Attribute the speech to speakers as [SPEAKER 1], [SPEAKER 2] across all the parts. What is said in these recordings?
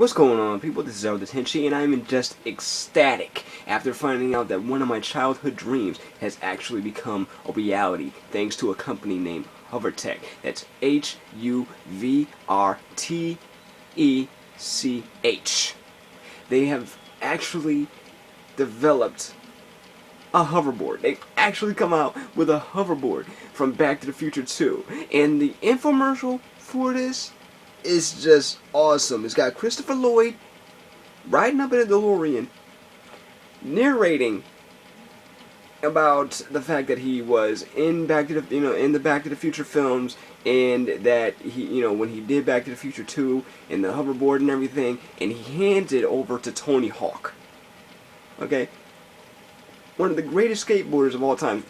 [SPEAKER 1] What's going on, people? This is Henchy, and I'm just ecstatic after finding out that one of my childhood dreams has actually become a reality thanks to a company named Hovertech. That's Huvrtech. They have actually developed a hoverboard. They've actually come out with a hoverboard from Back to the Future 2. And the infomercial for this is just awesome. It's got Christopher Lloyd riding up in a DeLorean, narrating about the fact that he was in Back to the in the Back to the Future films, and that he when he did Back to the Future 2 and the hoverboard and everything, and he hands it over to Tony Hawk. Okay, one of the greatest skateboarders of all time,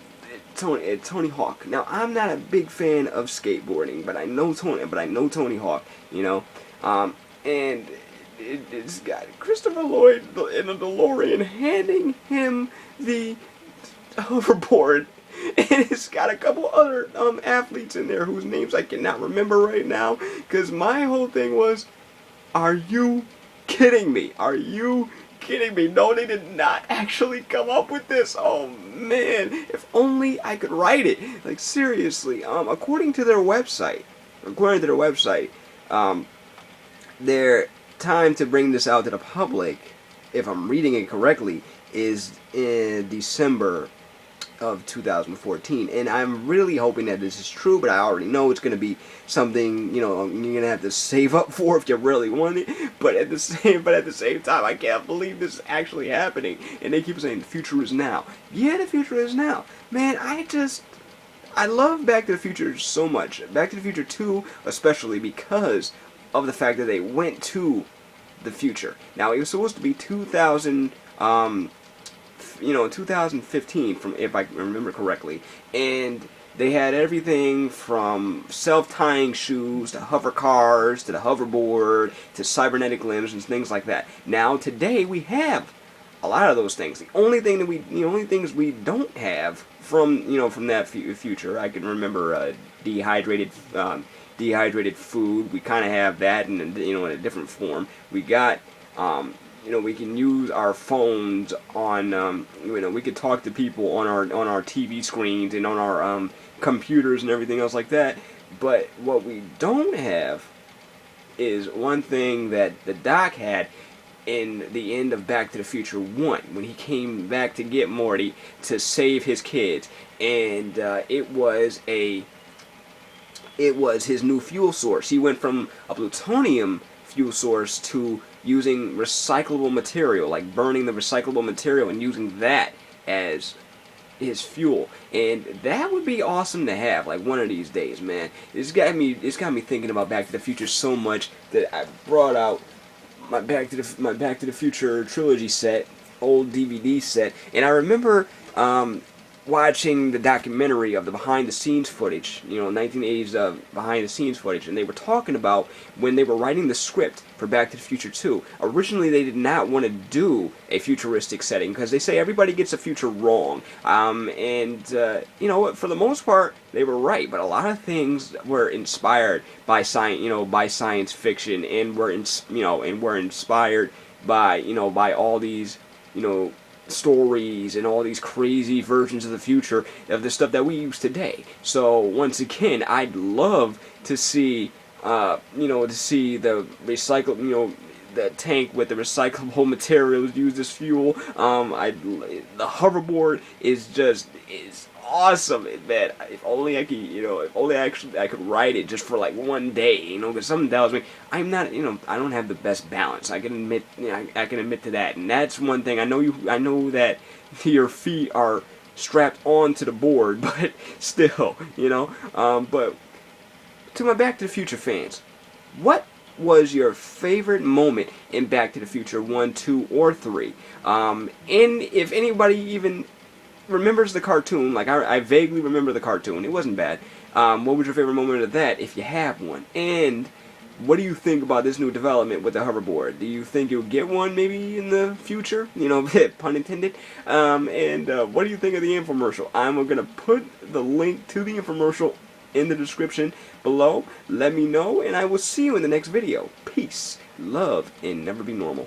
[SPEAKER 1] Tony Hawk. Now, I'm not a big fan of skateboarding, but I know Tony Hawk, and it's got Christopher Lloyd in a DeLorean handing him the hoverboard, and it's got a couple other athletes in there whose names I cannot remember right now, because my whole thing was, are you kidding me? Are you kidding me? No, they did not actually come up with this. Oh man, if only I could write it. Like, seriously, according to their website, their time to bring this out to the public, if I'm reading it correctly, is in December of 2014, and I'm really hoping that this is true, but I already know it's going to be something, you're going to have to save up for if you really want it, but at the same time, I can't believe this is actually happening, and they keep saying the future is now. Yeah, the future is now. Man, I love Back to the Future so much. Back to the Future 2, especially because of the fact that they went to the future. Now, it was supposed to be 2015, from if I remember correctly, and they had everything from self-tying shoes to hover cars to the hoverboard to cybernetic limbs and things like that. Now today we have a lot of those things. The only things we don't have from that future, I can remember dehydrated food. We kind of have that in a different form. We got we can use our phones on, we can talk to people on our TV screens and on our computers and everything else like that. But what we don't have is one thing that the Doc had in the end of Back to the Future 1, when he came back to get Morty to save his kids, and it was his new fuel source. He went from a plutonium fuel source to using recyclable material, like burning the recyclable material and using that as his fuel. And that would be awesome to have, like, one of these days, man. It's got me thinking about Back to the Future so much that I brought out my Back to the Future trilogy set, old DVD set, and I remember watching the documentary of the behind-the-scenes footage, 1980s behind-the-scenes footage, and they were talking about when they were writing the script for Back to the Future 2. Originally, they did not want to do a futuristic setting because they say everybody gets the future wrong, and you know what? For the most part, they were right. But a lot of things were inspired by science fiction, and were inspired by by all these stories and all these crazy versions of the future of the stuff that we use today. So once again, I'd love to see the recycle, the tank with the recyclable materials used as fuel. The hoverboard is awesome, man. If only I could, I could ride it just for like one day, because something tells me I'm not, I don't have the best balance. I can admit, I can admit to that, and that's one thing. I know that your feet are strapped onto the board, but still, but to my Back to the Future fans, what was your favorite moment in Back to the Future 1, 2, or 3? And if anybody even remembers the cartoon, like I vaguely remember the cartoon, it wasn't bad. What was your favorite moment of that, if you have one? And what do you think about this new development with the hoverboard? Do you think you'll get one maybe in the future? Pun intended. And what do you think of the infomercial? I'm going to put the link to the infomercial in the description below. Let me know, and I will see you in the next video. Peace. love and never be normal.